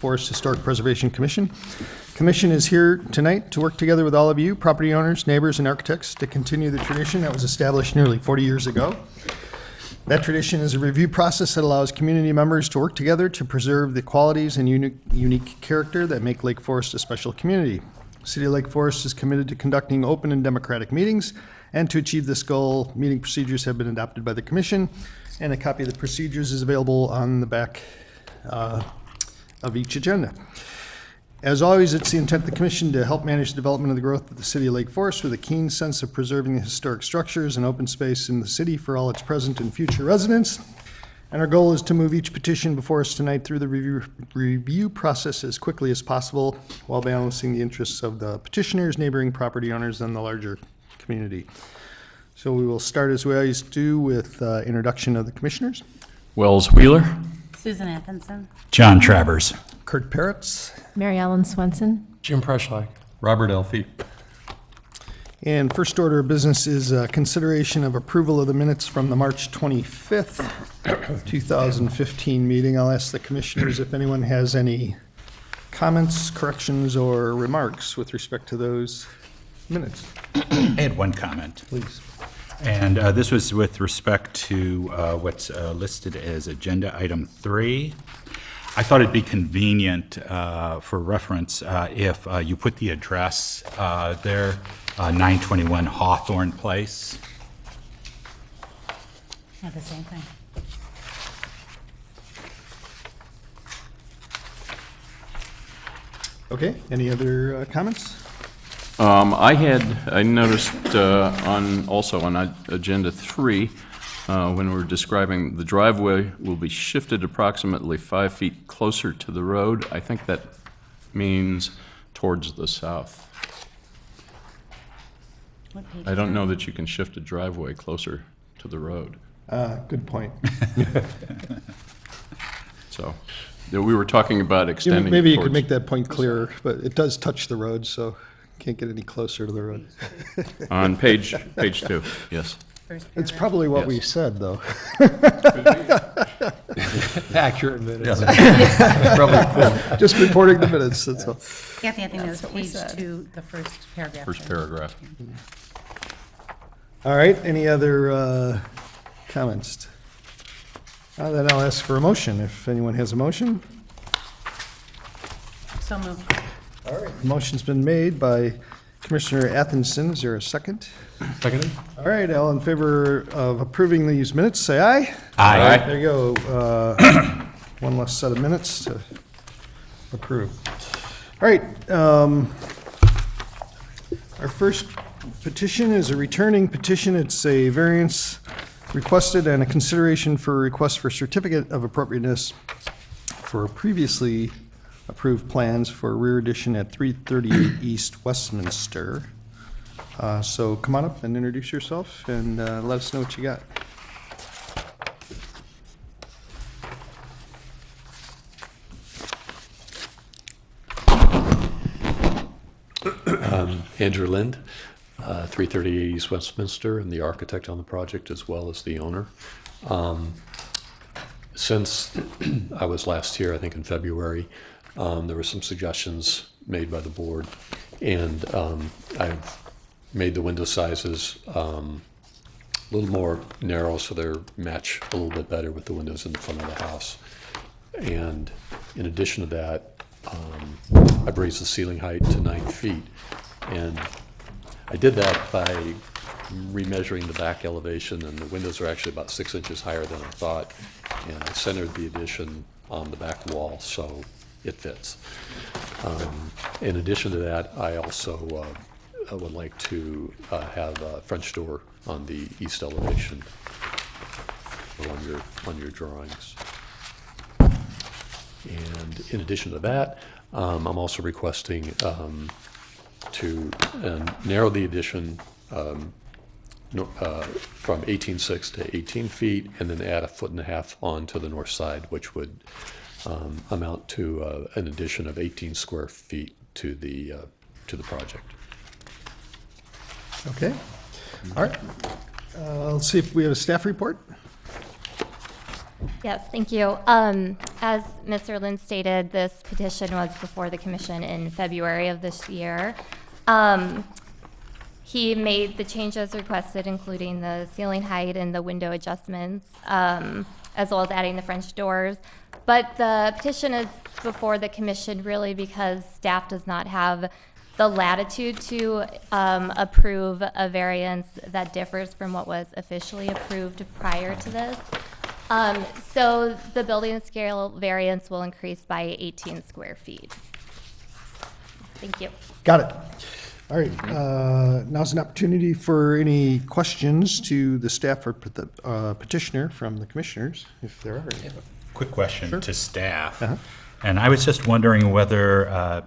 Forest Historic Preservation Commission. Commission is here tonight to work together with all of you, property owners, neighbors, and architects, to continue the tradition that was established nearly 40 years ago. That tradition is a review process that allows community members to work together to preserve the qualities and unique character that make Lake Forest a special community. City of Lake Forest is committed to conducting open and democratic meetings, and to achieve this goal, meeting procedures have been adopted by the Commission, and a copy of the procedures is available on the back of each agenda. As always, it's the intent of the Commission to help manage the development of the growth of the City of Lake Forest with a keen sense of preserving the historic structures and open space in the city for all its present and future residents. And our goal is to move each petition before us tonight through the review process as quickly as possible, while balancing the interests of the petitioners, neighboring property owners, and the larger community. So we will start, as we always do, with introduction of the commissioners. Wells Wheeler. Susan Atkinson. John Travers. Kurt Peretz. Mary Ellen Swenson. Jim Preschlag. Robert Elfie. And first order of business is consideration of approval of the minutes from the March 25th, 2015 meeting. I'll ask the commissioners if anyone has any comments, corrections, or remarks with respect to those minutes. I had one comment. Please. And this was with respect to what's listed as agenda item 3. I thought it'd be convenient for reference if you put the address there, 921 Hawthorne Place. Yeah, the same thing. Okay, any other comments? I noticed also on agenda 3, when we're describing the driveway will be shifted approximately 5 feet closer to the road. I think that means towards the south. What page I don't is know that you can shift a driveway closer to the road. Good point. So we were talking about extending Maybe you towards, could make that point clearer, but it does touch the road, so can't get any closer to the road. on page 2. Yes. First It's paragraph. probably what Yes. we said, though. Accurate minutes. Probably Just reporting the minutes, that's all. Kathy, I think that was what we page said. 2, the first paragraph. first there. paragraph. All right, any other comments? Then I'll ask for a motion, if anyone has a motion. So moved. All right. Motion's been made by Commissioner Atkinson. Is there a second? Seconded? All right, all in favor of approving these minutes, say aye. Aye. There you go. One less set of minutes to approve. All right. Our first petition is a returning petition. It's a variance requested and a consideration for a request for certificate of appropriateness for previously approved plans for rear addition at 338 East Westminster. So come on up and introduce yourself and let us know what you got. Andrew Lind, 338 East Westminster, and the architect on the project as well as the owner. Since I was last here, I think in February, there were some suggestions made by the board, and I've made the window sizes a little more narrow so they match a little bit better with the windows in the front of the house. And in addition to that, I've raised the ceiling height to 9 feet, and I did that by remeasuring the back elevation, and the windows are actually about 6 inches higher than I thought, and I centered the addition on the back wall so it fits. In addition to that, I also I would like to have a French door on the east elevation on your drawings. And in addition to that, I'm also requesting to narrow the addition from 18.6 to 18 feet, and then add 1.5 feet on to the north side, which would amount to an addition of 18 square feet to the project. Okay. All right. Let's see if we have a staff report. Yes, thank you. As Mr. Lynn stated, this petition was before the commission in February of this year. He made the changes requested, including the ceiling height and the window adjustments, as well as adding the French doors. But the petition is before the commission really because staff does not have the latitude to approve a variance that differs from what was officially approved prior to this. So the building scale variance will increase by 18 square feet. Thank you. Got it. All right, now's an opportunity for any questions to the staff or petitioner from the commissioners, if there are any. Quick question to staff. Uh-huh. And I was just wondering whether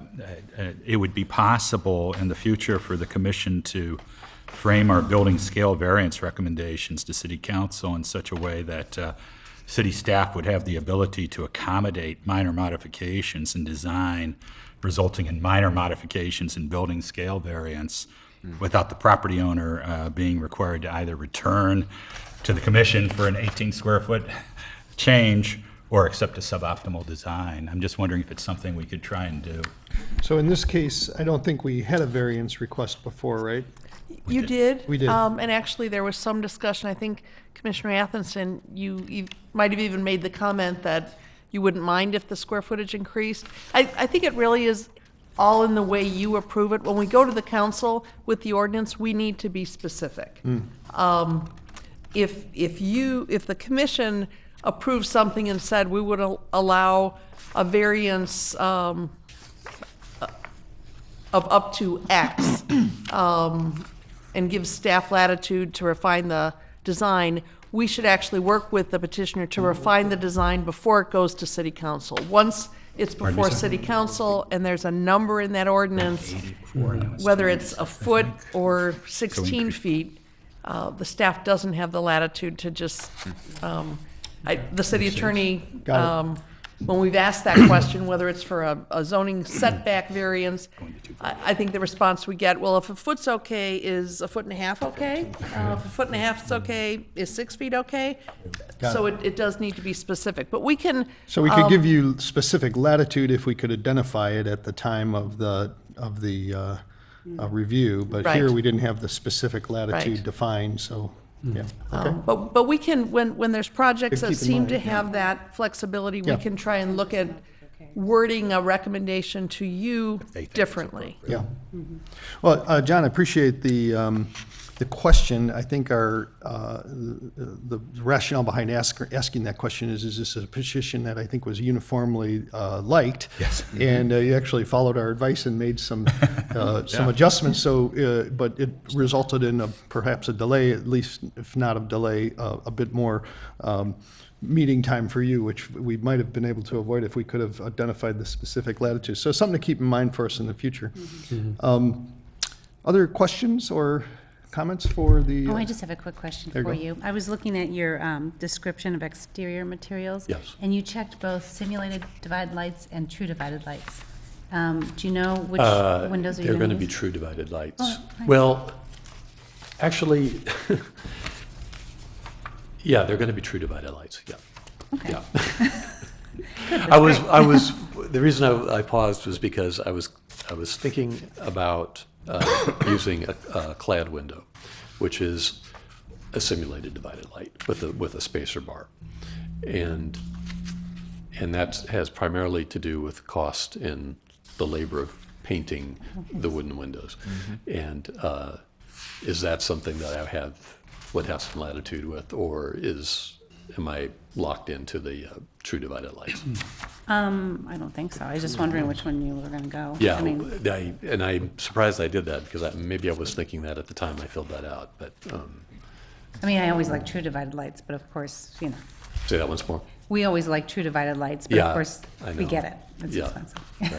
it would be possible in the future for the commission to frame our building scale variance recommendations to city council in such a way that city staff would have the ability to accommodate minor modifications in design resulting in minor modifications in building scale variance without the property owner being required to either return to the commission for an 18 square foot change or accept a suboptimal design. I'm just wondering if it's something we could try and do. So in this case, I don't think we had a variance request before, right? You did? We did. And actually, there was some discussion, I think Commissioner Athenson, you might have even made the comment that you wouldn't mind if the square footage increased. I think it really is all in the way you approve it. When we go to the council with the ordinance, we need to be specific. If the commission approved something and said we would allow a variance of up to X, and give staff latitude to refine the design, we should actually work with the petitioner to refine the design before it goes to city council. Once it's before city council and there's a number in that ordinance, whether it's a foot or 16 feet, the staff doesn't have the latitude to just, the city attorney, when we've asked that question, whether it's for a zoning setback variance, I think the response we get, well, if a foot's okay, is a foot and a half okay? If a foot and a half is okay, is 6 feet okay? So it does need to be specific, but we can. So we could give you specific latitude if we could identify it at the time of the review, but here Right. we didn't have the specific latitude Right. defined, so, yeah. Okay. But we can, when there's projects Good that keep in seem mind, to yeah. have that flexibility, we Yeah. can try and look at wording a recommendation to you differently. Yeah. Well, John, I appreciate the question. I think the rationale behind asking that question is this a petition that I think was uniformly liked? Yes. And you actually followed our advice and made some adjustments, so, but it resulted in perhaps a delay, at least if not a delay, a bit more meeting time for you, which we might have been able to avoid if we could have identified the specific latitude. So something to keep in mind for us in the future. Other questions or comments for the? Oh, I just have a quick question There you for go. you. I was looking at your description of exterior materials. Yes. And you checked both simulated divided lights and true divided lights. Do you know which windows are you They're going going to be use? true divided lights. Oh, nice. Well, actually, yeah, they're going to be true divided lights, yeah. Okay. Yeah. I was, the reason I paused was because I was thinking about using a clad window, which is a simulated divided light with a spacer bar. And that has primarily to do with cost and the labor of painting the wooden windows. And is that something that would have some latitude with, or am I locked into the true divided lights? I don't think so. I was just wondering which one you were going to go. Yeah, I mean, and I'm surprised I did that, because maybe I was thinking that at the time I filled that out, but, I always like true divided lights, but of course, say that once more. we always like true divided lights, but Yeah, of course, I we know. get it. It's Yeah. expensive. Right.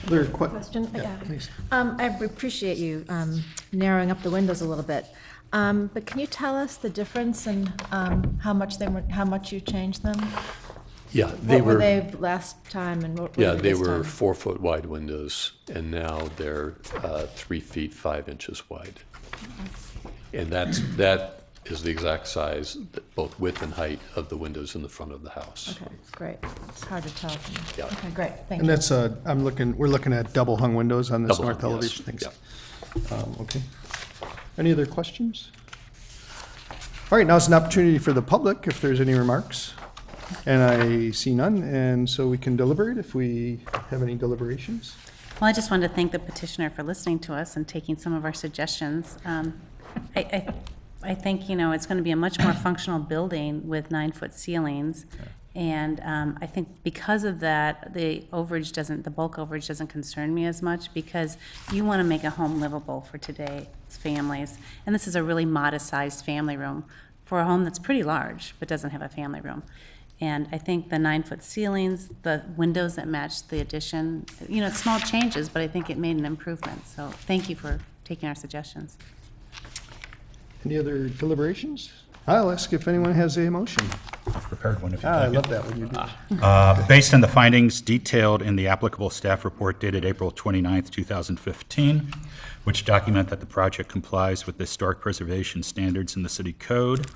Other Question? Yeah, please. I appreciate you narrowing up the windows a little bit. But can you tell us the difference in how much you changed them? Yeah, What were they last time and what were Yeah, they they this were time? 4-foot wide windows, and now they're 3 feet 5 inches wide. And that is the exact size, both width and height of the windows in the front of the house. Okay, great. It's hard to tell from. Yeah. Okay, great, thank And you. that's, we're looking at double hung windows on this Double north hung, yes. elevation, thanks. Yeah. Okay. Any other questions? All right, now it's an opportunity for the public, if there's any remarks. And I see none, and so we can deliberate if we have any deliberations. Well, I just wanted to thank the petitioner for listening to us and taking some of our suggestions. I think, it's going to be a much more functional building with 9-foot ceilings. And I think because of that, the bulk overage doesn't concern me as much, because you want to make a home livable for today's families. And this is a really modest-sized family room for a home that's pretty large, but doesn't have a family room. And I think the 9-foot ceilings, the windows that match the addition, it's small changes, but I think it made an improvement. So thank you for taking our suggestions. Any other deliberations? I'll ask if anyone has a motion. I've prepared one if you'd I like love it. that when you do. Based on the findings detailed in the applicable staff report dated April 29th, 2015, which document that the project complies with the historic preservation standards in the city code,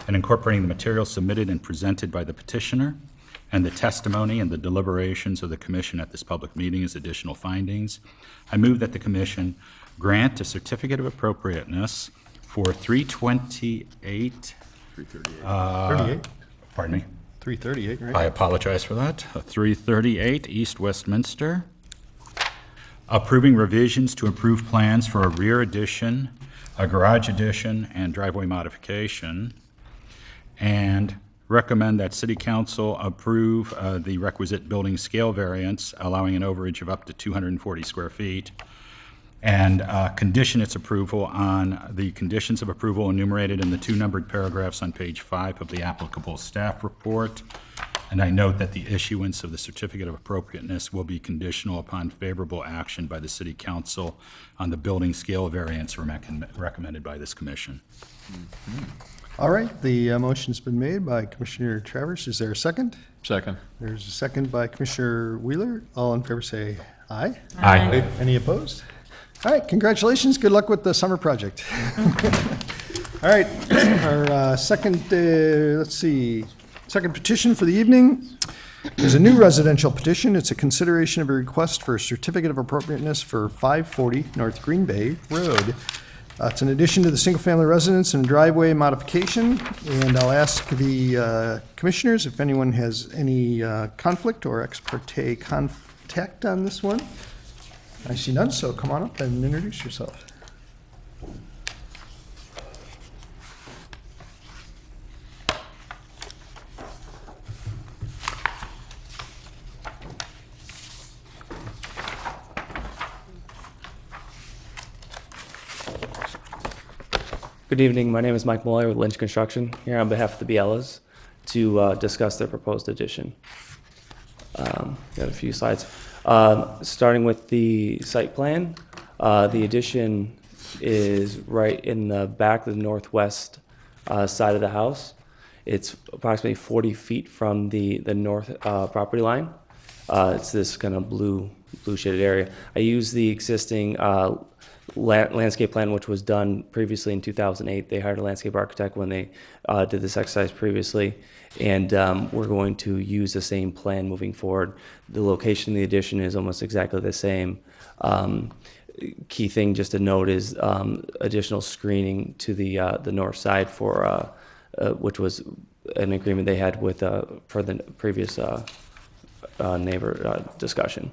and incorporating the materials submitted and presented by the petitioner, and the testimony and the deliberations of the commission at this public meeting as additional findings, I move that the commission grant a certificate of appropriateness for 338. 38? Pardon me. 338, right? I apologize for that. 338 East Westminster. Approving revisions to approved plans for a rear addition, a garage addition, and driveway modification. And recommend that City Council approve the requisite building scale variance, allowing an overage of up to 240 square feet. And condition its approval on the conditions of approval enumerated in the 2 numbered paragraphs on page 5 of the applicable staff report. And I note that the issuance of the certificate of appropriateness will be conditional upon favorable action by the City Council on the building scale variance recommended by this commission. All right, the motion's been made by Commissioner Travers. Is there a second? Second. There's a second by Commissioner Wheeler. All in favor say aye. Aye. Any opposed? All right, congratulations. Good luck with the summer project. All right, our second petition for the evening is a new residential petition. It's a consideration of a request for a certificate of appropriateness for 540 North Green Bay Road. It's an addition to the single-family residence and driveway modification, and I'll ask the commissioners if anyone has any conflict or ex parte contact on this one. I see none, so come on up and introduce yourself. Good evening. My name is Mike Muller with Lynch Construction, here on behalf of the Bielas to discuss their proposed addition. Got a few slides. Starting with the site plan, the addition is right in the back of the northwest side of the house. It's approximately 40 feet from the north property line. It's this kind of blue shaded area. I use the existing landscape plan, which was done previously in 2008. They hired a landscape architect when they did this exercise previously, and we're going to use the same plan moving forward. The location of the addition is almost exactly the same. Key thing just to note is additional screening to the north side for which was an agreement they had with for the previous neighbor discussion.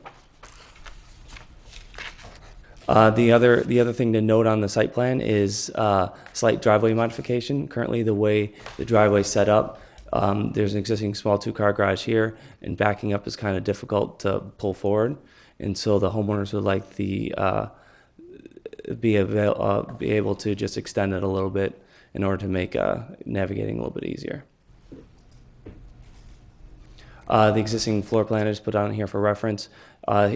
The other thing to note on the site plan is slight driveway modification. Currently, the way the driveway is set up, there's an existing small 2-car garage here, and backing up is kind of difficult to pull forward. And so the homeowners would like the be able to just extend it a little bit in order to make navigating a little bit easier. The existing floor plan is put on here for reference.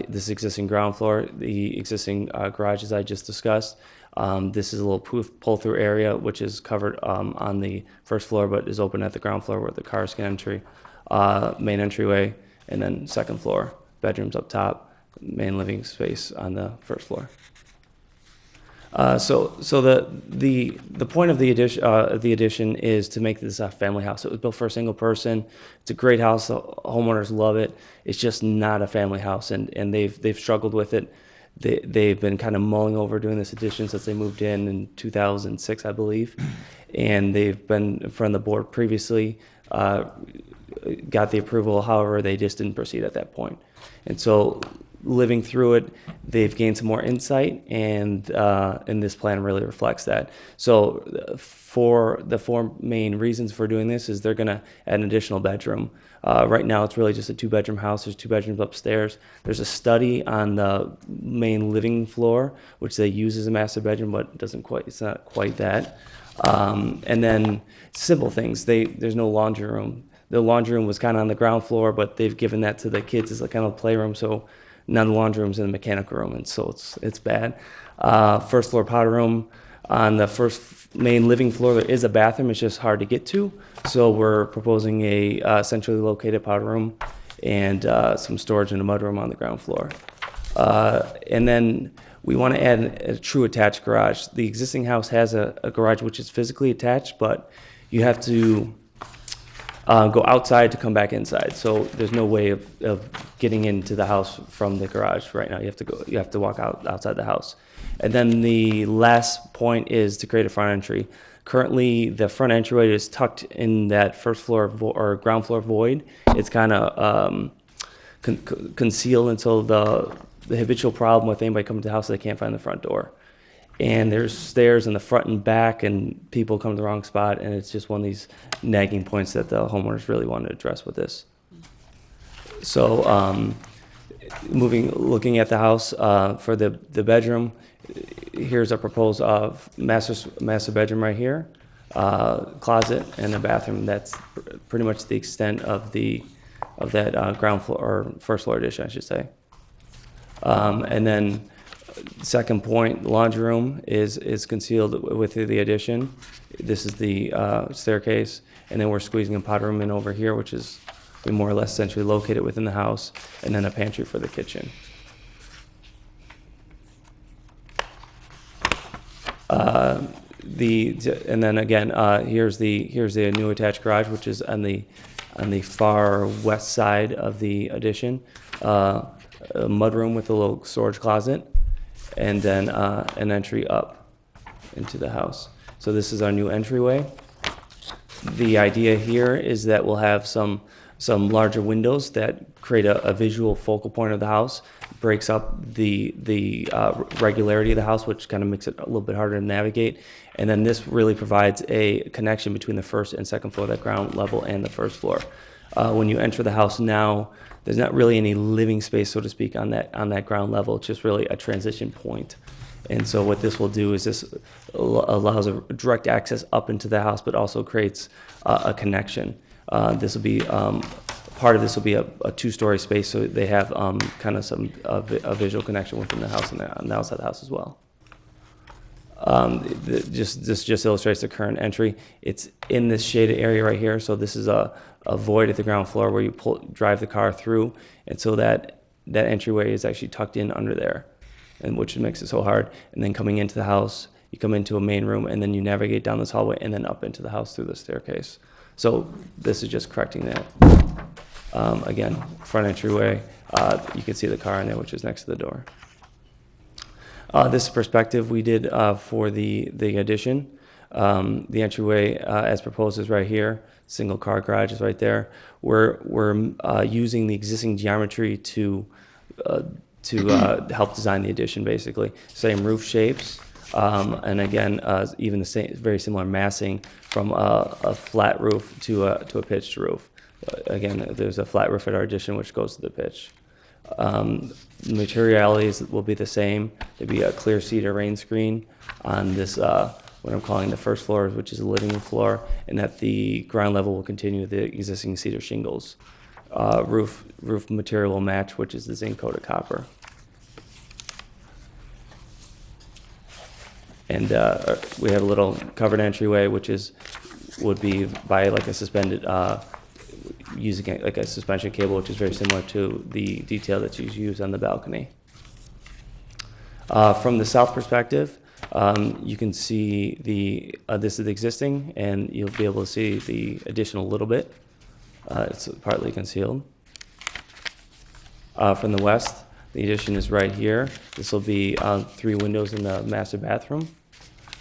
This existing ground floor, the existing garage as I just discussed. This is a little pull-through area which is covered on the first floor but is open at the ground floor where the cars can enter, main entryway, and then second floor, bedrooms up top, main living space on the first floor. So the point of the addition is to make this a family house. It was built for a single person. It's a great house. The homeowners love it. It's just not a family house, and they've struggled with it. They've been kind of mulling over doing this addition since they moved in 2006, I believe, and they've been in front of the board previously, got the approval. However, they just didn't proceed at that point. And so, living through it, they've gained some more insight, and this plan really reflects that. So, for the four main reasons for doing this is they're going to add an additional bedroom. Right now, it's really just a two-bedroom house. There's 2 bedrooms upstairs. There's a study on the main living floor, which they use as a master bedroom, but it's not quite that. And then simple things. There's no laundry room. The laundry room was kind of on the ground floor, but they've given that to the kids as a kind of playroom. So now the laundry room's in the mechanical room, and so it's bad. First floor powder room. On the first main living floor, there is a bathroom. It's just hard to get to. So we're proposing a centrally located powder room and some storage in a mudroom on the ground floor. And then we want to add a true attached garage. The existing house has a garage which is physically attached, but you have to go outside to come back inside. So there's no way of getting into the house from the garage right now. You have to walk outside the house. And then the last point is to create a front entry. Currently, the front entryway is tucked in that first floor or ground floor void. It's kind of concealed until the habitual problem with anybody coming to the house, they can't find the front door. And there's stairs in the front and back, and people come to the wrong spot, and it's just one of these nagging points that the homeowners really want to address with this. So looking at the house for the bedroom, here's a proposed master bedroom right here, closet and a bathroom. That's pretty much the extent of that ground floor or first floor addition, I should say. And then second point, the laundry room is concealed with the addition. This is the staircase, and then we're squeezing a powder room in over here, which is more or less centrally located within the house, and then a pantry for the kitchen. And then again, here's the new attached garage, which is on the far west side of the addition. A mudroom with a little storage closet, and then an entry up into the house. So this is our new entryway. The idea here is that we'll have some larger windows that create a visual focal point of the house, breaks up the regularity of the house, which kind of makes it a little bit harder to navigate. And then this really provides a connection between the first and second floor, that ground level, and the first floor. When you enter the house now, there's not really any living space, so to speak, on that ground level. It's just really a transition point. And so what this will do is this allows a direct access up into the house, but also creates a connection. This will be part of this will be a 2-story space, so they have kind of a visual connection within the house and on the outside of the house as well. This just illustrates the current entry. It's in this shaded area right here, so this is a void at the ground floor where you drive the car through, and so that entryway is actually tucked in under there, and which makes it so hard. And then coming into the house, you come into a main room, and then you navigate down this hallway and then up into the house through the staircase. So this is just correcting that. Again, front entryway, you can see the car in there, which is next to the door. This perspective we did for the addition. The entryway, as proposed, is right here. Single car garage is right there. We're using the existing geometry to help design the addition, basically. Same roof shapes, and again, even the same, very similar massing from a flat roof to a pitched roof. Again, there's a flat roof at our addition, which goes to the pitch. The materialities will be the same. There'll be a clear cedar rain screen on this, what I'm calling the first floor, which is the living room floor, and at the ground level will continue the existing cedar shingles. Roof material will match, which is the zinc coated copper. And we have a little covered entryway, which would be by like a suspended, using like a suspension cable, which is very similar to the detail that you use on the balcony. From the south perspective, You can see this is the existing, and you'll be able to see the addition a little bit. It's partly concealed. From the west, the addition is right here. This will be 3 windows in the master bathroom.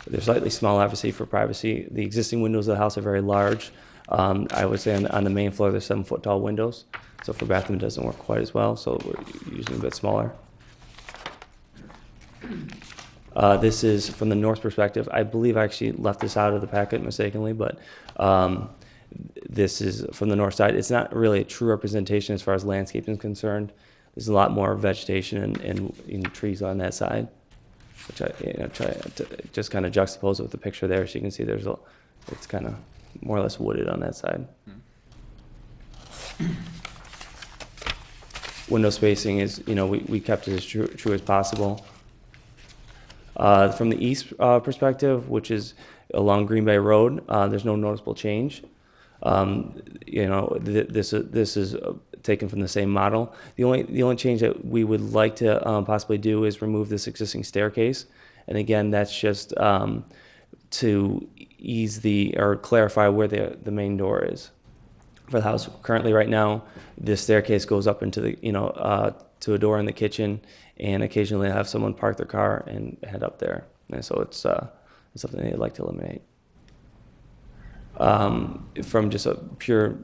They're slightly small, obviously, for privacy. The existing windows of the house are very large. I would say on the main floor, there's 7-foot tall windows. So for bathroom, it doesn't work quite as well, so we're using a bit smaller. This is from the north perspective. I believe I actually left this out of the packet mistakenly, but this is from the north side. It's not really a true representation as far as landscaping is concerned. There's a lot more vegetation and trees on that side, which I try to just kind of juxtapose it with the picture there, so you can see it's kind of more or less wooded on that side. Window spacing is, we kept it as true as possible. From the east perspective, which is along Green Bay Road, there's no noticeable change. This is taken from the same model. The only change that we would like to possibly do is remove this existing staircase, and again, that's just to ease or clarify where the main door is for the house. Currently, right now, this staircase goes up into the to a door in the kitchen, and occasionally have someone park their car and head up there, and so it's something they'd like to eliminate. From just a pure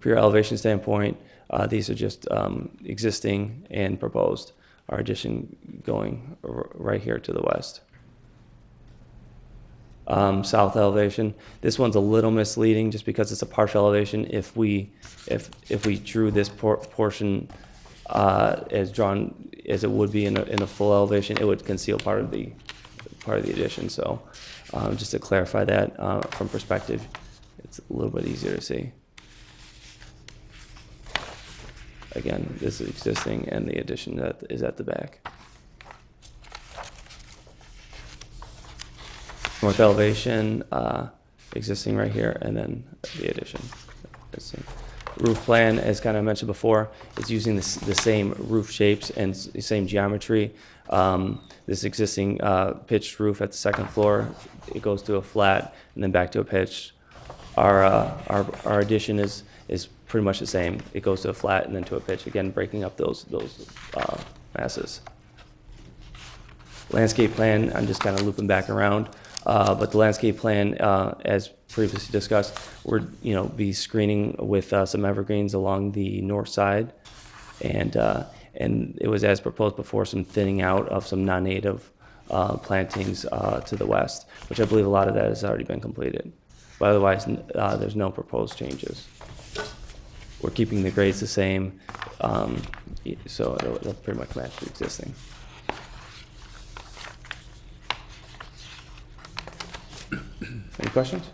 elevation standpoint, these are just existing and proposed. Our addition going right here to the west. South elevation. This one's a little misleading just because it's a partial elevation. If we drew this portion as drawn as it would be in a full elevation, it would conceal part of the addition. So just to clarify that from perspective, it's a little bit easier to see. Again, this is existing, and the addition that is at the back. North elevation, existing right here, and then the addition. Roof plan, as kind of mentioned before, is using the same roof shapes and the same geometry. This existing pitched roof at the second floor, it goes to a flat and then back to a pitched. Our addition is pretty much the same. It goes to a flat and then to a pitch, again breaking up those masses. Landscape plan, I'm just kind of looping back around, but the landscape plan, as previously discussed, we're be screening with some evergreens along the north side, and it was as proposed before, some thinning out of some non-native plantings to the west, which I believe a lot of that has already been completed. But otherwise, there's no proposed changes. We're keeping the grades the same, so it'll pretty much match the existing. Any questions?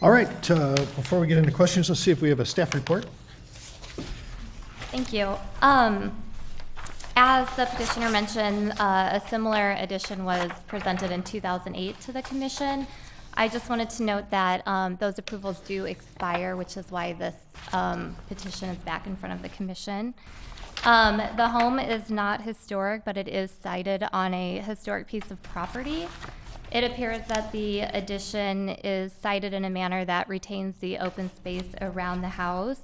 All right, before we get into questions, let's see if we have a staff report. Thank you. As the petitioner mentioned, a similar addition was presented in 2008 to the commission. I just wanted to note that those approvals do expire, which is why this petition is back in front of the commission. The home is not historic, but it is sited on a historic piece of property. It appears that the addition is sited in a manner that retains the open space around the house,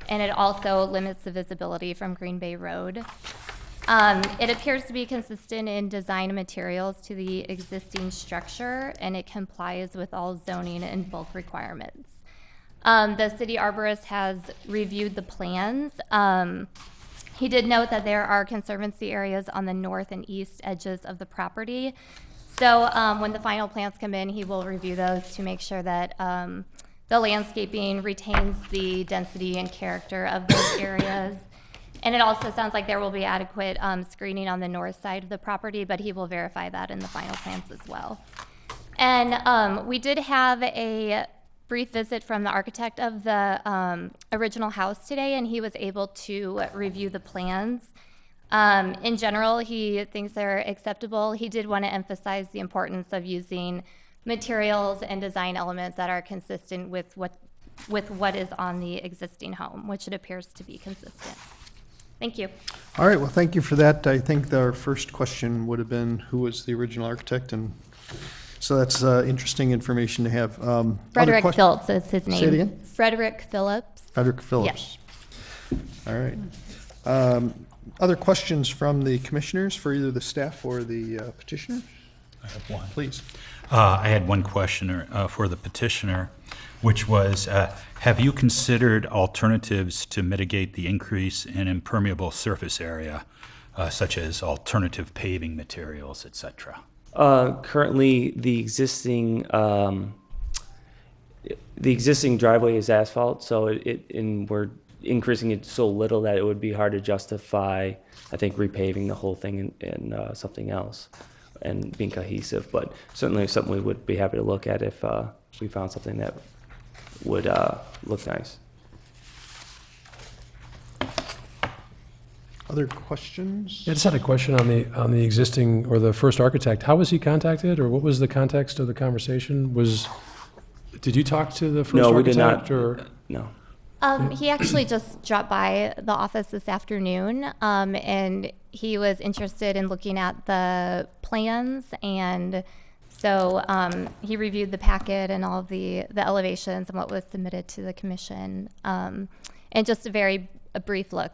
and it also limits the visibility from Green Bay Road. It appears to be consistent in design and materials to the existing structure, and it complies with all zoning and bulk requirements. The city arborist has reviewed the plans. He did note that there are conservancy areas on the north and east edges of the property. So when the final plans come in, he will review those to make sure that the landscaping retains the density and character of those areas. And it also sounds like there will be adequate screening on the north side of the property, but he will verify that in the final plans as well. And we did have a brief visit from the architect of the original house today, and he was able to review the plans. In general, he thinks they're acceptable. He did want to emphasize the importance of using materials and design elements that are consistent with what is on the existing home, which it appears to be consistent. Thank you. All right, well, thank you for that. I think our first question would have been, who was the original architect, and So that's interesting information to have. Other Frederick quest- Phillips is his name. Say it again? Frederick Phillips. Frederick Phillips. All right. Other questions from the commissioners for either the staff or the petitioner? I have one. Please. I had one question for the petitioner, which was, have you considered alternatives to mitigate the increase in impermeable surface area, such as alternative paving materials, et cetera? Currently, the existing driveway is asphalt, so and we're increasing it so little that it would be hard to justify, I think, repaving the whole thing in something else and being cohesive. But certainly something we would be happy to look at if we found something that would look nice. Other questions? I just had a question on the existing, or the first architect. How was he contacted, or what was the context of the conversation? Did you talk to the first No, we architect? did not. Or? No. He actually just dropped by the office this afternoon, and he was interested in looking at the plans, and so he reviewed the packet and all of the elevations and what was submitted to the commission, and just a brief look,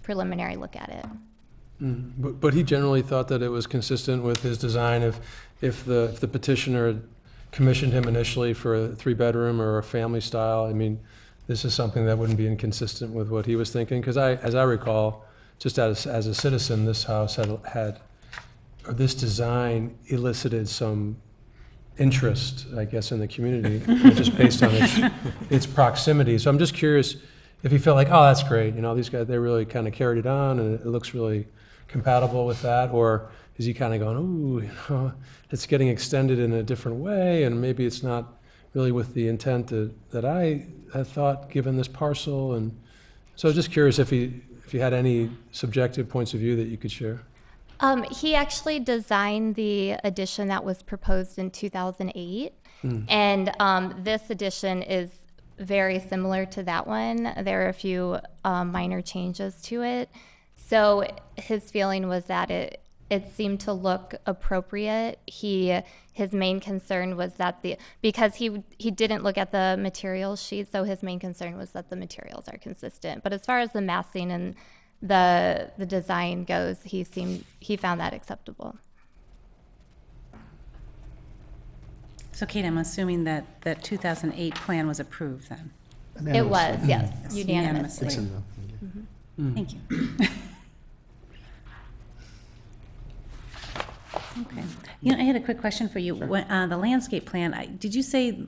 preliminary look at it. But he generally thought that it was consistent with his design. If the petitioner had commissioned him initially for a 3-bedroom or a family style, I mean, this is something that wouldn't be inconsistent with what he was thinking. Because as I recall, just as a citizen, this house had or this design elicited some interest, I guess, in the community, just based on its proximity. So I'm just curious if he felt like, oh, that's great, these guys, they really kind of carried it on, and it looks really compatible with that, or is he kind of going, ooh, it's getting extended in a different way, and maybe it's not really with the intent that I had thought, given this parcel. And so just curious if you had any subjective points of view that you could share. He actually designed the addition that was proposed in 2008, and this addition is very similar to that one. There are a few minor changes to it. So his feeling was that it seemed to look appropriate. His main concern was that because he didn't look at the materials sheet, so his main concern was that the materials are consistent. But as far as the massing and the design goes, he found that acceptable. So Kate, I'm assuming that 2008 plan was approved then? It was, yes, Yes, unanimously. It's in the- Thank you. Okay. I had a quick question for you. The landscape plan, did you say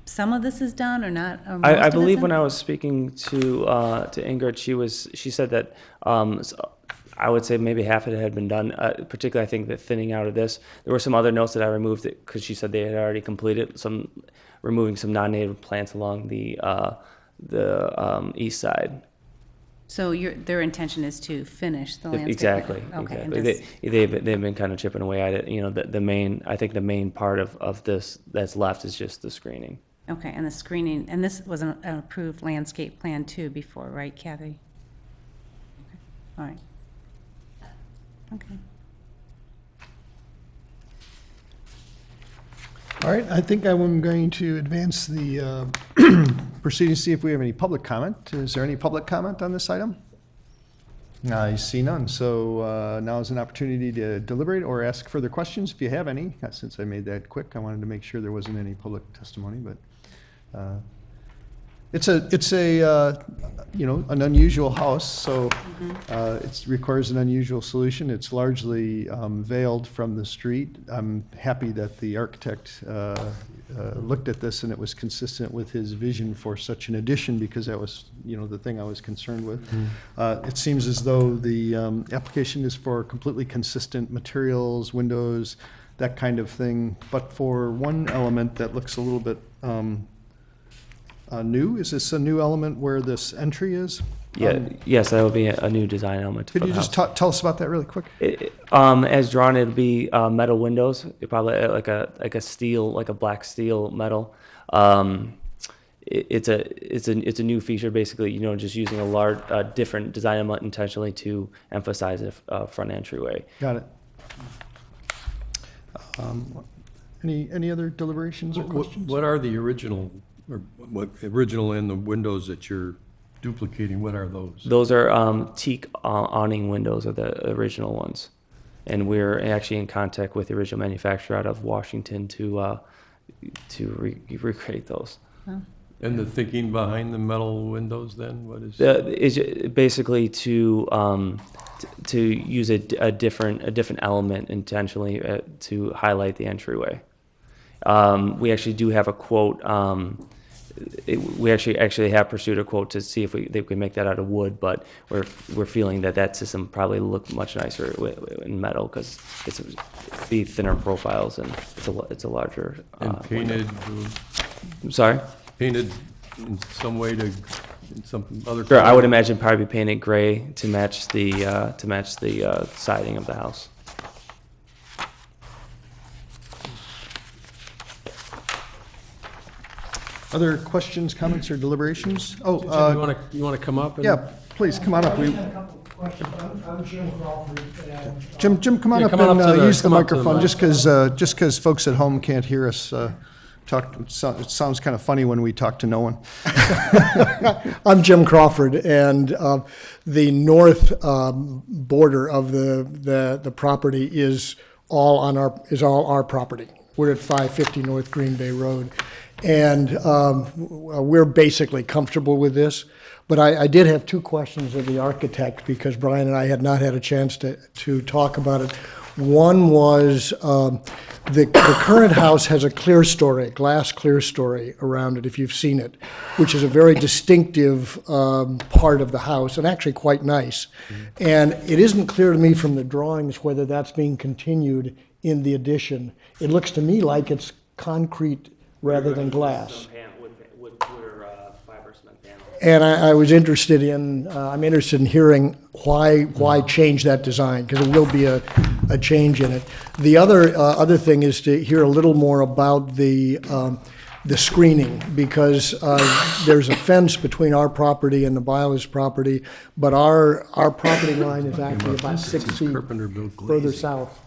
some of this is done or not? Or most I of it's believe done? when I was speaking to Ingrid, she said that I would say maybe half of it had been done. Particularly, I think the thinning out of this. There were some other notes that I removed because she said they had already completed removing some non-native plants along the east side. So their intention is to finish the landscape? Exactly. Okay. and Exactly. just- They've been kind of chipping away at it. The main part of this that's left is just the screening. Okay, and the screening, and this was an approved landscape plan too before, right, Kathy? Okay. All right. Okay. All right, I think I'm going to advance the proceedings, see if we have any public comment. Is there any public comment on this item? I see none, so now is an opportunity to deliberate or ask further questions if you have any. Since I made that quick, I wanted to make sure there wasn't any public testimony, but it's an unusual house, so it requires an unusual solution. It's largely veiled from the street. I'm happy that the architect looked at this and it was consistent with his vision for such an addition, because that was, the thing I was concerned with. It seems as though the application is for completely consistent materials, windows, that kind of thing, but for one element that looks a little bit new. Is this a new element where this entry is? Yes, that will be a new design element. Could for you the just house. tell us about that really quick? As drawn, it'll be metal windows, probably like a steel, like a black steel metal. It's a new feature, basically. Just using a large, different design element intentionally to emphasize a front entryway. Got it. Any other deliberations or questions? What are the original, or what original in the windows that you're duplicating, what are those? Those are teak awning windows are the original ones. And we're actually in contact with the original manufacturer out of Washington to recreate those. And the thinking behind the metal windows then, what is? Is basically to use a different element intentionally to highlight the entryway. We actually do have a quote. We actually have pursued a quote to see if they could make that out of wood, but we're feeling that system probably look much nicer in metal because it's be thinner profiles and it's a larger. And painted? I'm sorry. Painted in some way in some other. Sure, I would imagine probably be painted gray to match the siding of the house. Other questions, comments, or deliberations? Oh, Jim, you want to come up? And- yeah, please, come on up. I'm Jim Crawford. Jim, come on Yeah, up come on and up to the- use the come up to the microphone, mic. just because folks at home can't hear us talk. It sounds kind of funny when we talk to no one. I'm Jim Crawford, and the north border of the property is all our property. We're at 550 North Green Bay Road, and we're basically comfortable with this. But I did have two questions of the architect because Brian and I had not had a chance to talk about it. One was the current house has a clear story, glass clear story around it, if you've seen it, which is a very distinctive part of the house and actually quite nice. And it isn't clear to me from the drawings whether that's being continued in the addition. It looks to me like it's concrete rather than glass. And I was interested in, I'm interested in hearing why change that design, because it will be a change in it. The other thing is to hear a little more about the screening, because there's a fence between our property and the Byler's property, but our property line is actually about 6 feet further south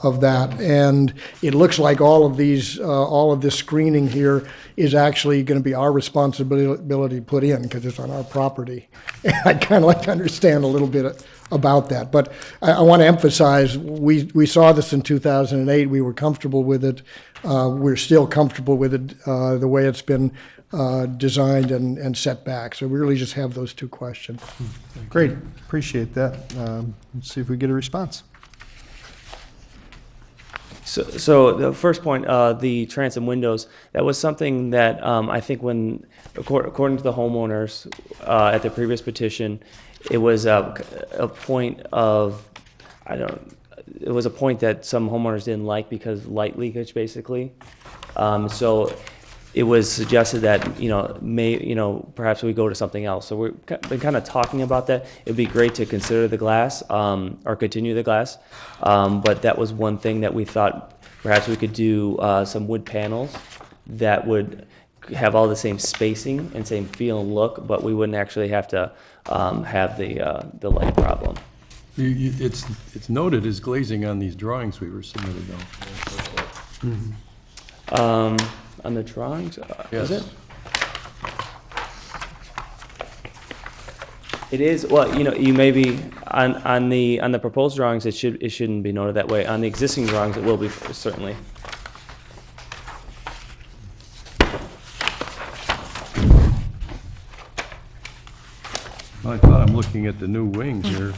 of that. And it looks like all of this screening here is actually going to be our responsibility to put in, because it's on our property. And I'd kind of like to understand a little bit about that. But I want to emphasize, we saw this in 2008. We were comfortable with it. We're still comfortable with it, the way it's been designed and set back. So we really just have those two questions. Great, appreciate that. Let's see if we get a response. So the first point, the transom windows, that was something that I think when, according to the homeowners at the previous petition, it was a point of, it was a point that some homeowners didn't like because light leakage, basically. So it was suggested that, perhaps we go to something else. So we've been kind of talking about that. It'd be great to consider the glass, or continue the glass. But that was one thing that we thought perhaps we could do some wood panels that would have all the same spacing and same feel and look, but we wouldn't actually have to have the light problem. It's noted as glazing on these drawings we were submitted, though. On the drawings, Yes. is it? It is. Well, you may be on the proposed drawings. It shouldn't be noted that way. On the existing drawings, it will be certainly. I thought I'm looking at the new wing here.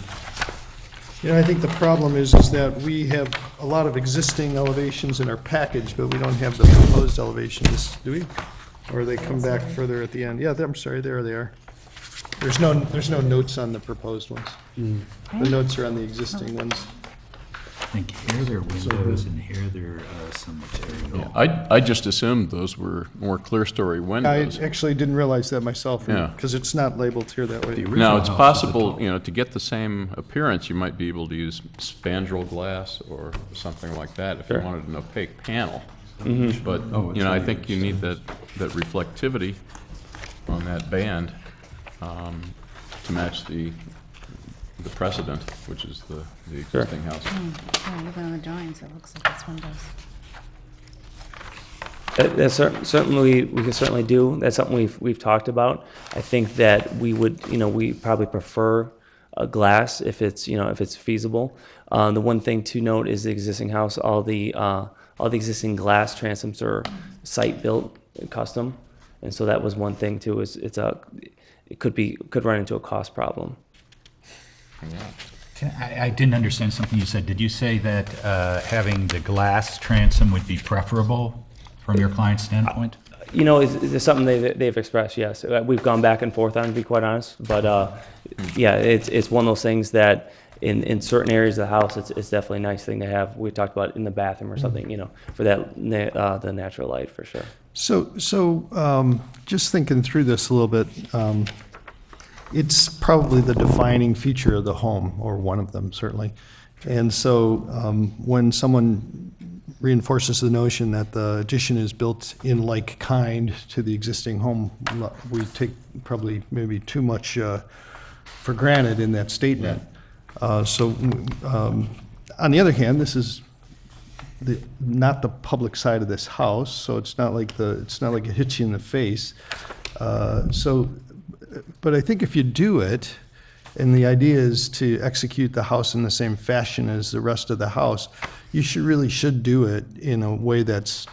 I think the problem is that we have a lot of existing elevations in our package, but we don't have the proposed elevations, do we? Or they come back further at the end? Yeah, I'm sorry, there they are. There's no notes on the proposed ones. The notes are on the existing ones. I think here there are windows and here there are some material. I just assumed those were more clear-story I windows. actually didn't realize that myself, Yeah. because it's not labeled here that way. Now, it's possible, to get the same appearance, you might be able to use spandrel glass or something like that if you wanted an opaque panel. But, I think you need that reflectivity on that band to match the precedent, which is the existing house. Yeah, even on the drawings, it looks like it's windows. That's certainly, we can certainly do. That's something we've talked about. I think that we would, we probably prefer a glass if it's, if it's feasible. The one thing to note is the existing house, all the existing glass transoms are site-built, custom. And so that was one thing too, it could run into a cost problem. I didn't understand something you said. Did you say that having the glass transom would be preferable from your client's standpoint? It's something they've expressed, yes. We've gone back and forth on, to be quite honest. But yeah, it's one of those things that in certain areas of the house, it's definitely a nice thing to have. We talked about in the bathroom or something, for that the natural light for sure. So just thinking through this a little bit, it's probably the defining feature of the home, or one of them certainly. And so when someone reinforces the notion that the addition is built in like kind to the existing home, we take probably maybe too much for granted in that statement. On the other hand, this is not the public side of this house, so it's not like it hits you in the face. But I think if you do it, and the idea is to execute the house in the same fashion as the rest of the house, you should do it in a way that's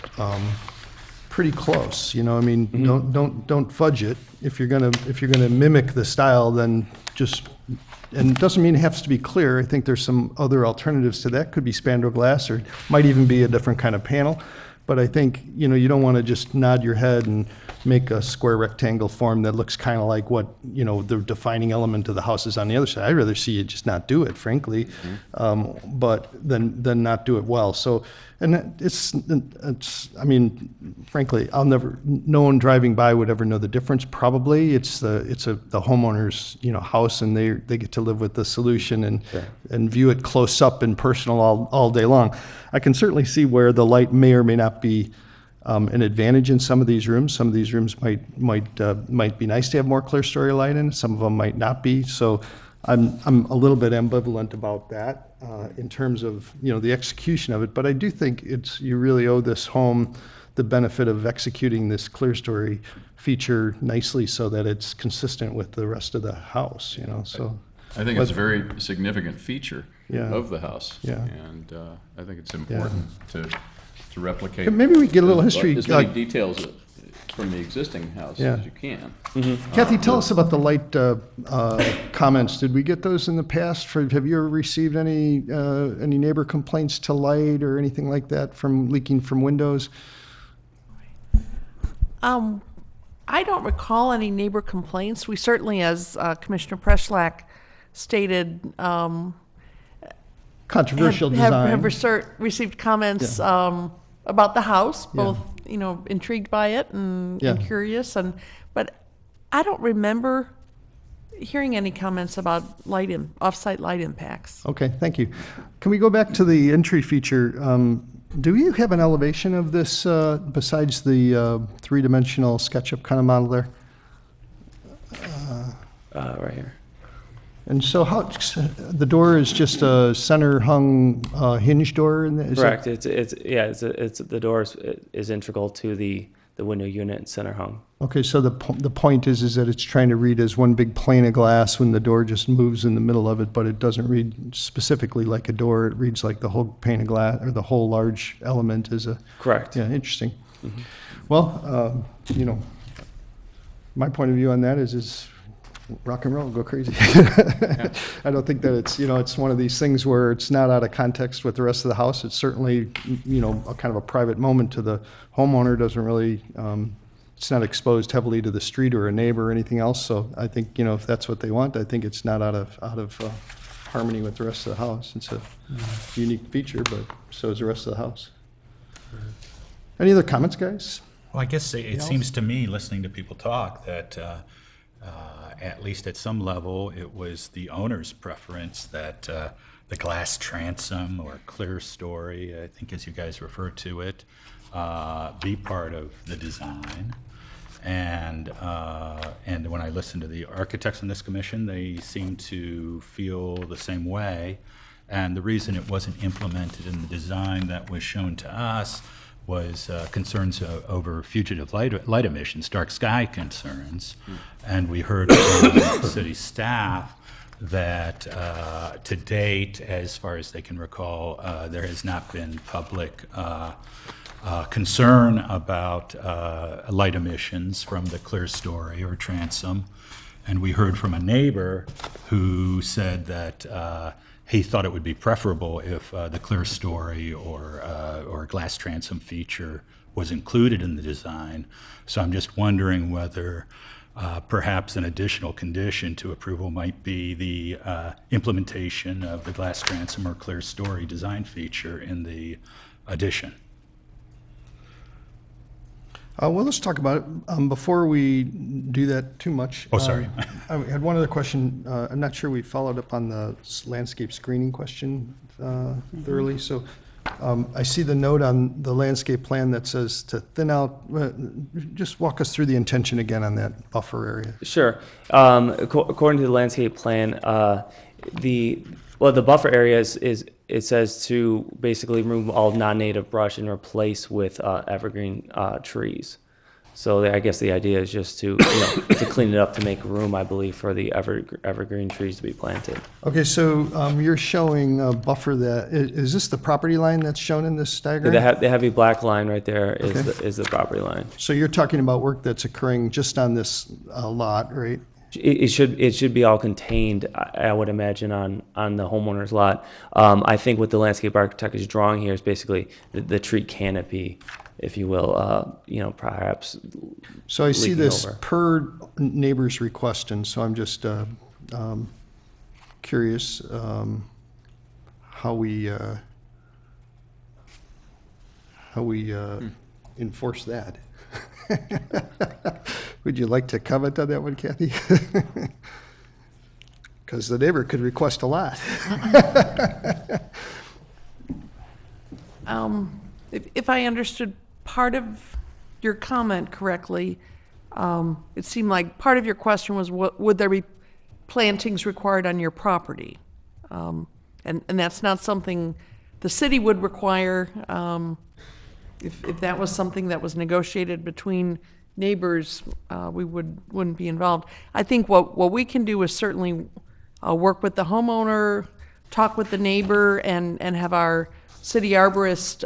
pretty close. Don't fudge it. If you're gonna mimic the style, then and it doesn't mean it has to be clear. I think there's some other alternatives to that. Could be spandrel glass, or might even be a different kind of panel. But I think, you don't want to just nod your head and make a square rectangle form that looks kind of like what, the defining element of the house is on the other side. I'd rather see you just not do it, frankly, but then not do it well. So, and frankly, no one driving by would ever know the difference, probably. It's the homeowner's, house, and they get to live with the solution and view it close up and personal all day long. I can certainly see where the light may or may not be an advantage in some of these rooms. Some of these rooms might be nice to have more clear story light in. Some of them might not be. So I'm a little bit ambivalent about that in terms of the execution of it. But I do think you really owe this home the benefit of executing this clear story feature nicely so that it's consistent with the rest of the house. So I think it's a very significant feature Yeah. of the house. Yeah. And I think it's important to replicate. Maybe we get a little history. As many details from the existing house as you can. Kathy, tell us about the light comments. Did we get those in the past? Have you ever received any neighbor complaints to light or anything like that from leaking from windows? I don't recall any neighbor complaints. We certainly, as Commissioner Preschlack stated, Controversial design. have received comments about the house, both intrigued by it and curious, but I don't remember hearing any comments about off-site light impacts. Okay, thank you. Can we go back to the entry feature? Do you have an elevation of this besides the three-dimensional SketchUp kind of model there? Right here. And so the door is just a center hung hinge door? Correct. The door is integral to the window unit and center hung. Okay, so the point is that it's trying to read as one big pane of glass when the door just moves in the middle of it, but it doesn't read specifically like a door. It reads like the whole pane of glass, or the whole large element is a... Correct. Yeah, interesting. Well, my point of view on that is rock and roll, go crazy. I don't think that it's one of these things where it's not out of context with the rest of the house. It's certainly, a kind of a private moment to the homeowner. Doesn't really, it's not exposed heavily to the street or a neighbor or anything else. So I think, if that's what they want, I think it's not out of harmony with the rest of the house. It's a unique feature, but so is the rest of the house. Any other comments, guys? Well, I guess it seems to me, listening to people talk, that at least at some level, it was the owner's preference that the glass transom or clear story, I think as you guys refer to it, be part of the design. And when I listen to the architects on this commission, they seem to feel the same way. And the reason it wasn't implemented in the design that was shown to us was concerns over fugitive light emissions, dark sky concerns. And we heard from city staff that to date, as far as they can recall, there has not been public concern about light emissions from the clear story or transom. And we heard from a neighbor who said that he thought it would be preferable if the clear story or glass transom feature was included in the design. So I'm just wondering whether perhaps an additional condition to approval might be the implementation of the glass transom or clear story design feature in the addition. Well, let's talk about it. Before we do that too much. Oh, sorry. I had one other question. I'm not sure we followed up on the landscape screening question thoroughly. So I see the note on the landscape plan that says to thin out. Just walk us through the intention again on that buffer area. Sure. According to the landscape plan, the buffer area it says to basically remove all non-native brush and replace with evergreen trees. So I guess the idea is just to to clean it up to make room, I believe, for the evergreen trees to be planted. Okay, so you're showing a buffer that is this the property line that's shown in this diagram? The heavy black line right there is the property line. So you're talking about work that's occurring just on this lot, right? It should be all contained, I would imagine, on the homeowner's lot. I think what the landscape architect is drawing here is basically the tree canopy, if you will, perhaps. So I see leaking this over. per neighbor's request, and so I'm just curious how we enforce that. Would you like to comment on that one, Kathy? Because the neighbor could request a lot. If I understood part of your comment correctly, it seemed like part of your question was, would there be plantings required on your property? And that's not something the city would require. If that was something that was negotiated between neighbors, we wouldn't be involved. I think what we can do is certainly work with the homeowner, talk with the neighbor, and have our city arborist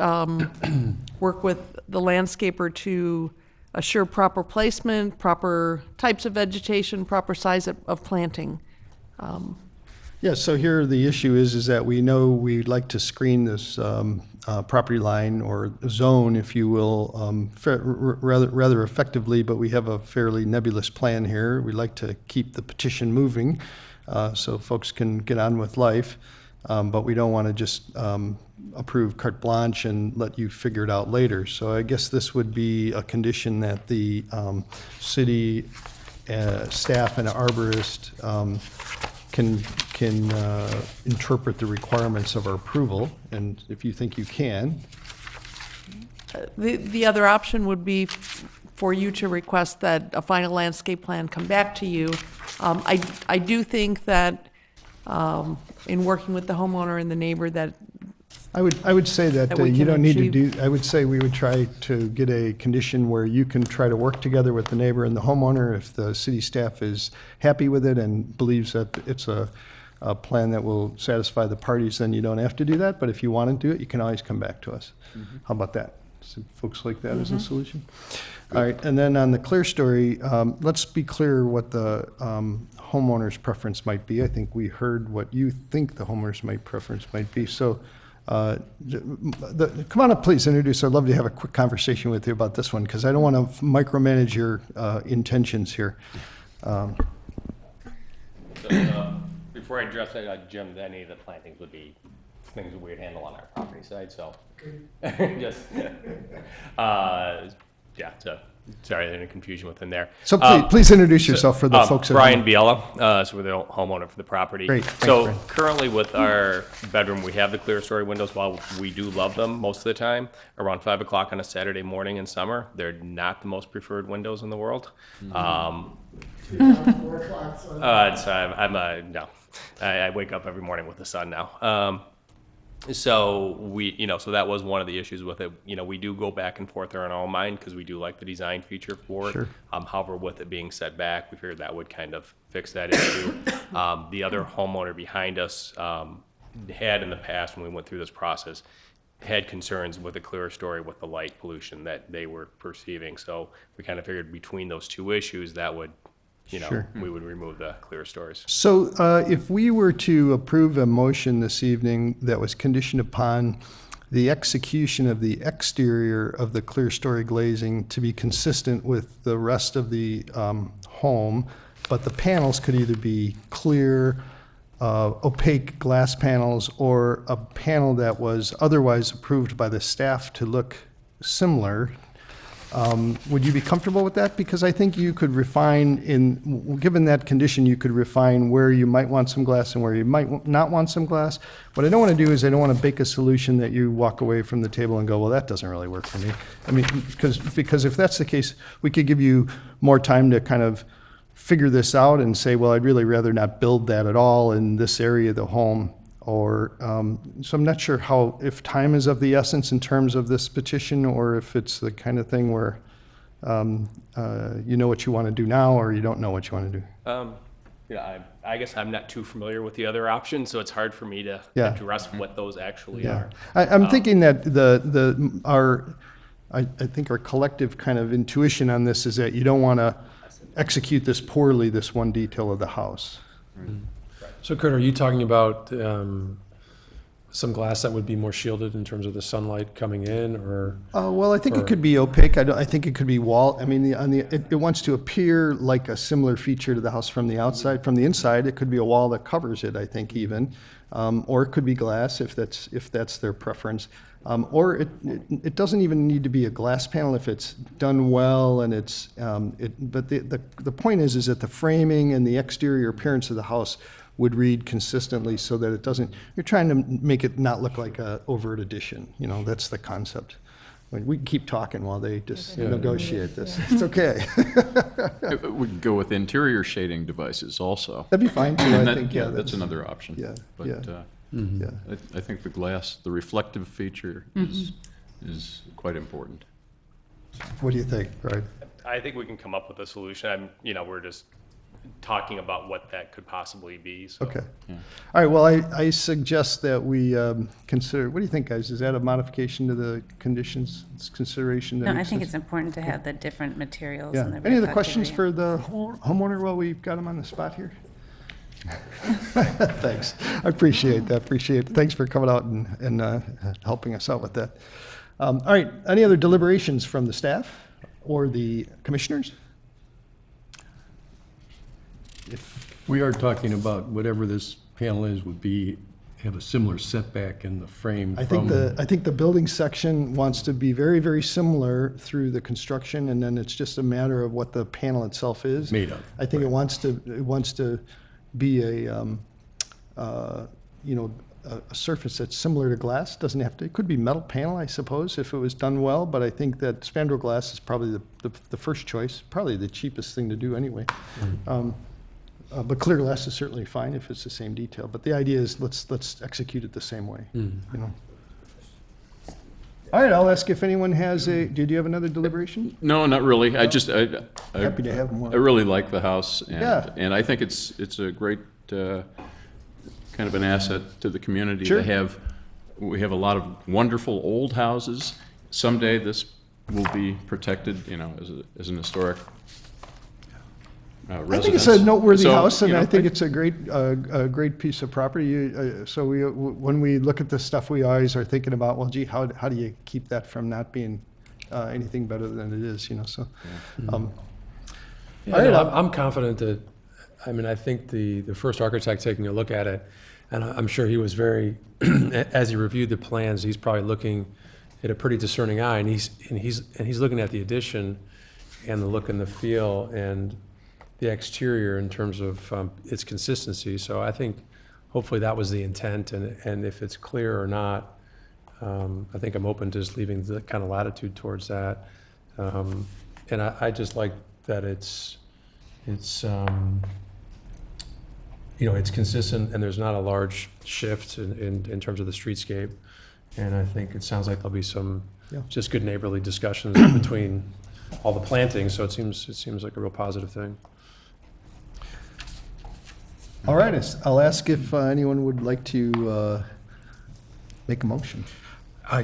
work with the landscaper to assure proper placement, proper types of vegetation, proper size of planting. Yeah, so here the issue is that we know we'd like to screen this property line or zone, if you will, rather effectively, but we have a fairly nebulous plan here. We'd like to keep the petition moving so folks can get on with life, but we don't want to just approve carte blanche and let you figure it out later. So I guess this would be a condition that the city staff and arborist can interpret the requirements of our approval, and if you think you can. The other option would be for you to request that a final landscape plan come back to you. I do think that in working with the homeowner and the neighbor that I would say that we you can don't need to achieve. do, I would say we would try to get a condition where you can try to work together with the neighbor and the homeowner. If the city staff is happy with it and believes that it's a plan that will satisfy the parties, then you don't have to do that. But if you want to do it, you can always come back to us. How about that? So folks like that as a solution? All right, and then on the clear story, let's be clear what the homeowner's preference might be. I think we heard what you think the homeowner's preference might be. So come on up, please introduce. I'd love to have a quick conversation with you about this one because I don't want to micromanage your intentions here. Before I address that, Jim, any of the plantings would be things we'd handle on our property side, so just, yeah, so, sorry, any confusion within there. So please introduce yourself for the folks at Brian home. Biella, so we're the homeowner for the property. Great, thanks, So Brian. currently with our bedroom, we have the clear story windows. While we do love them most of the time, around 5 o'clock on a Saturday morning in summer, they're not the most preferred windows in the world. So I wake up every morning with the sun now. So so that was one of the issues with it. We do go back and forth in our own mind because we do like the design feature for it. Sure. However, with it being set back, we figured that would kind of fix that issue. The other homeowner behind us had in the past, when we went through this process, had concerns with the clear story with the light pollution that they were perceiving. So we kind of figured between those two issues, that would, Sure. we would remove the clear stories. So if we were to approve a motion this evening that was conditioned upon the execution of the exterior of the clear story glazing to be consistent with the rest of the home, but the panels could either be clear, opaque glass panels, or a panel that was otherwise approved by the staff to look similar, would you be comfortable with that? Because I think you could refine, given that condition, you could refine where you might want some glass and where you might not want some glass. What I don't want to do is I don't want to bake a solution that you walk away from the table and go, well, that doesn't really work for me. I mean, because if that's the case, we could give you more time to kind of figure this out and say, well, I'd really rather not build that at all in this area of the home. Or, so I'm not sure if time is of the essence in terms of this petition, or if it's the kind of thing where you know what you want to do now, or you don't know what you want to do. I guess I'm not too familiar with the other options, so it's hard for me to Yeah. address what those actually Yeah, are. I'm thinking that I think our collective kind of intuition on this is that you don't want to execute this poorly, this one detail of the house. So Kurt, are you talking about some glass that would be more shielded in terms of the sunlight coming in, or? Well, I think it could be opaque. I think it could be wall. I mean, it wants to appear like a similar feature to the house from the outside. From the inside, it could be a wall that covers it, I think even. Or it could be glass if that's their preference. Or it doesn't even need to be a glass panel if it's done well and it's, but the point is that the framing and the exterior appearance of the house would read consistently so that it doesn't, you're trying to make it not look like a overt addition. That's the concept. We can keep talking while they just negotiate this. It's okay. We could go with interior shading devices also. That'd be fine too, And I think, yeah. that's another option. Yeah, But yeah. Yeah. I think the glass, the reflective feature is quite important. What do you think, right? I think we can come up with a solution. We're just talking about what that could possibly be. So. Okay. All right, well, I suggest that we consider, what do you think, guys? Is that a modification to the conditions consideration? That No, I makes think sense? it's important to have the different materials Yeah. and the Any other reflectivity. questions for the homeowner while we've got him on the spot here? Thanks. I appreciate that. Thanks for coming out and helping us out with that. All right, any other deliberations from the staff or the commissioners? We are talking about whatever this panel is would have a similar setback in the frame I think the building section wants to be very, very similar through the construction, and then it's just a matter of what the panel itself is. Made of, I think it wants to be a surface that's similar to glass. Doesn't have to, it could be metal panel, I suppose, if it was done well, but I think that spandrel glass is probably the first choice, probably the cheapest thing to do anyway. But clear glass is certainly fine if it's the same detail. But the idea is let's execute it the same way. All right, I'll ask if anyone has did you have another deliberation? No, not really. I Happy to have more. I really like the house, and Yeah. and I think it's a great kind of an asset to the community Sure. to have. We have a lot of wonderful old houses. Someday this will be protected, as an historic residence. I think it's a noteworthy So, house, and I think it's a great piece of property. So when we look at this stuff, we always are thinking about, well, gee, how do you keep that from not being anything better than it is? So. Yeah, All right, no, I'm confident that, I think the first architect taking a look at it, and I'm sure he was very, as he reviewed the plans, he's probably looking at a pretty discerning eye, and he's looking at the addition and the look and the feel and the exterior in terms of its consistency. So I think hopefully that was the intent, and if it's clear or not, I think I'm open to just leaving the kind of latitude towards that. And I just like that it's it's consistent and there's not a large shift in terms of the streetscape. And I think it sounds like there'll be some just good neighborly discussions between all the plantings, so it seems like a real positive thing. All right, I'll ask if anyone would like to make a motion.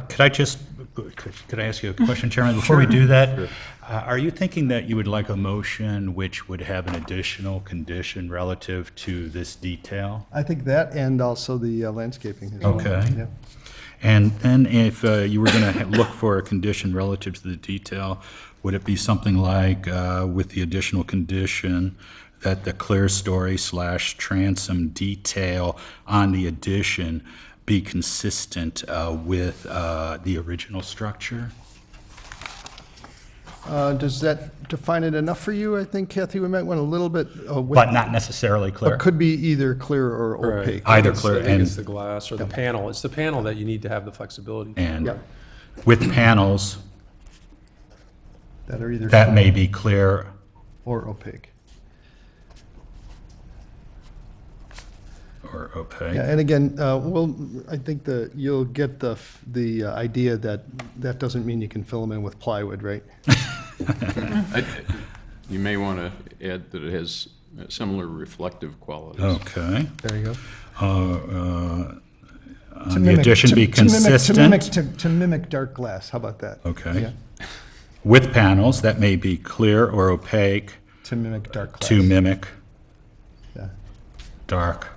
Could I ask you a question, Chairman? Before we do that, are you thinking that you would like a motion which would have an additional condition relative to this detail? I think that and also the landscaping as well. Okay. Yeah. And then if you were going to look for a condition relative to the detail, would it be something like with the additional condition that the clear story / transom detail on the addition be consistent with the original structure? Does that define it enough for you? I think, Kathy, we might want a little bit. But not necessarily clear? It could be either clear or opaque. Either I clear think it's and, the glass or the panel. It's the panel that you need to have the flexibility. and Yeah. with panels, That are either. that may be clear. Or opaque. Or opaque. Yeah, and again, I think you'll get the idea that that doesn't mean you can fill them in with plywood, right? You may want to add that it has similar reflective qualities. Okay. There you go. The addition be consistent. To mimic dark glass, how about that? Okay. Yeah, With panels that may be clear or opaque to mimic dark glass. to mimic Yeah. dark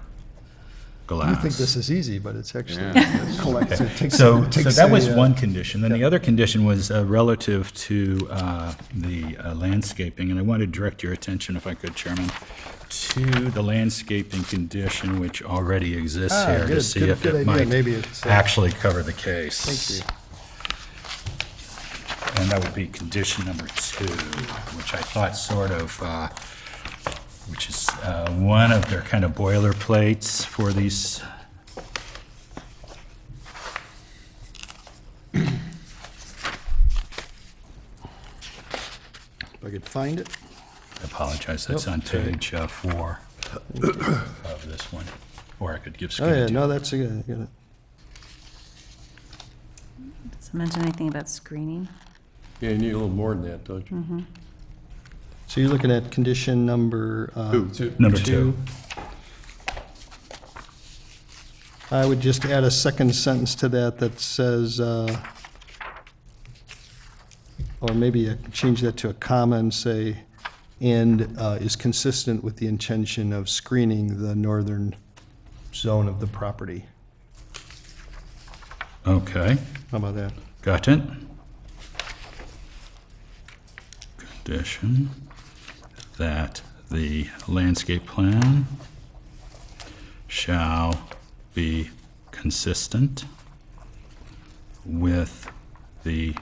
glass. You think this is easy, but it's actually, Yeah. it collects, it takes. So it takes that was a, one condition. Then the other condition was relative to the landscaping, and I want to direct your attention, if I could, Chairman, to the landscaping condition which already exists here to good, see good, if good it idea. might Maybe it's, actually cover the case. Thank you. And that would be condition number 2, which I thought sort of, which is one of their kind of boilerplates for these. If I could find it. I apologize, that's on page 4 of this one. Or I could give Oh, yeah, Skinny. no, that's a good, good. Does it mention anything about screening? Yeah, you need a little more than that, don't you? So you're looking at condition number Number 2. I would just add a second sentence to that says, or maybe change that to a comma and say, and is consistent with the intention of screening the northern zone of the property. Okay, How about that? got it. Condition that the landscape plan shall be consistent with the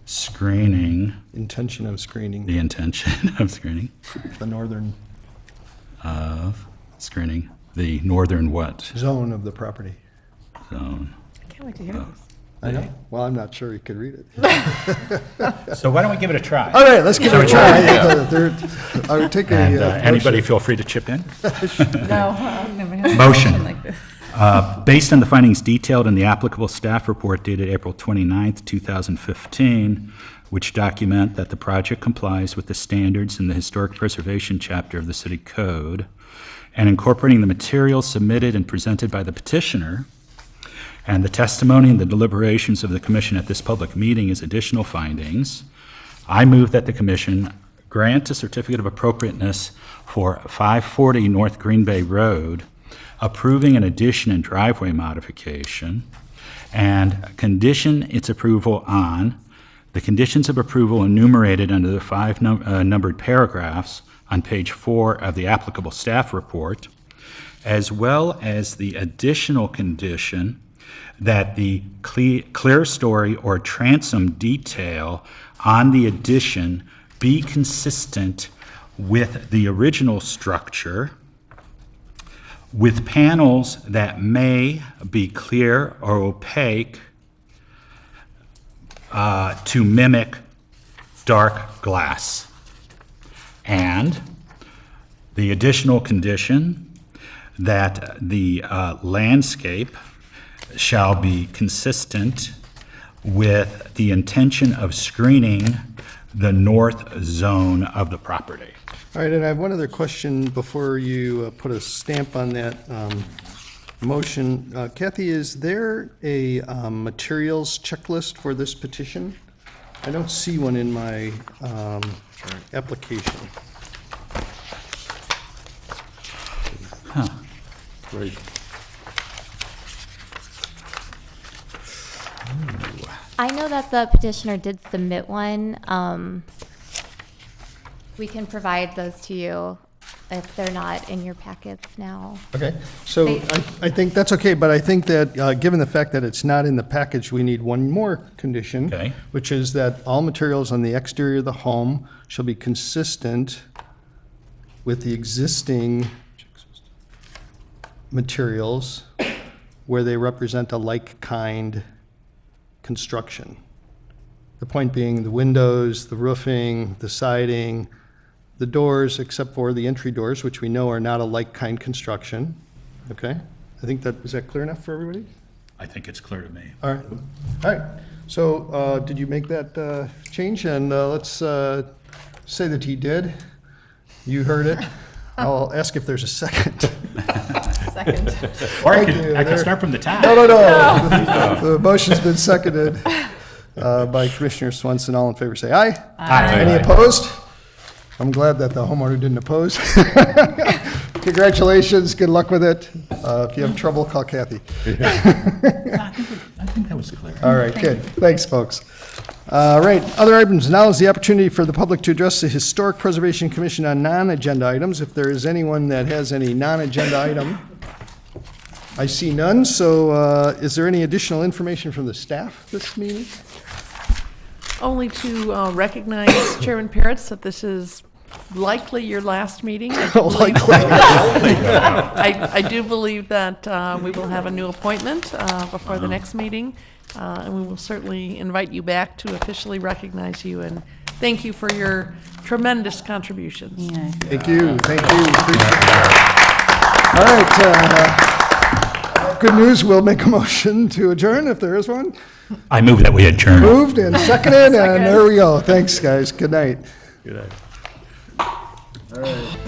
screening, Intention of screening the intention of screening, the northern the northern what zone of the property. zone. I can't wait to hear this. I know. Well, I'm not sure you could read it. So why don't we give it a try? All right, let's give it a try. I would take a. And anybody motion. feel free to chip in. No, I've never had a Motion. like this. Based on the findings detailed in the applicable staff report dated April 29th, 2015, which document that the project complies with the standards in the Historic Preservation Chapter of the City Code, and incorporating the materials submitted and presented by the petitioner, and the testimony and the deliberations of the commission at this public meeting as additional findings, I move that the commission grant a certificate of appropriateness for 540 North Green Bay Road, approving an addition and driveway modification, and condition its approval on the conditions of approval enumerated under the 5 numbered paragraphs on page 4 of the applicable staff report, as well as the additional condition that the clear story or transom detail on the addition be consistent with the original structure, with panels that may be clear or opaque to mimic dark glass. And the additional condition that the landscape shall be consistent with the intention of screening the north zone of the property. All right, and I have one other question before you put a stamp on that motion. Kathy, is there a materials checklist for this petition? I don't see one in my application. Right. I know that the petitioner did submit one. We can provide those to you if they're not in your packets now. Okay, so I think that's okay, but I think that, given the fact that it's not in the package, we need one more condition. Okay. Which is that all materials on the exterior of the home shall be consistent with the existing materials where they represent a like-kind construction. The point being the windows, the roofing, the siding, the doors, except for the entry doors, which we know are not a like-kind construction. Okay? I think is that clear enough for everybody? I think it's clear to me. All right. All right. So did you make that change? And let's say that he did. You heard it. I'll ask if there's a second. Second. Or I Thank you. could start from the top. No. The motion's been seconded by Commissioner Swenson. All in favor, say aye. Aye. Any opposed? I'm glad that the homeowner didn't oppose. Congratulations, good luck with it. If you have trouble, call Kathy. I think that was clear. All right, good. Thanks, folks. All right, other items. Now is the opportunity for the public to address the Historic Preservation Commission on non-agenda items. If there is anyone that has any non-agenda item, I see none. So is there any additional information from the staff this meeting? Only to recognize Chairman Peretz that this is likely your last meeting. I do believe that we will have a new appointment before the next meeting, and we will certainly invite you back to officially recognize you and thank you for your tremendous contributions. Yeah. Thank you. Appreciate it. All right. Good news, we'll make a motion to adjourn if there is one. I move that we adjourn. Moved and seconded, and there we go. Thanks, guys. Good night. Good night. All right.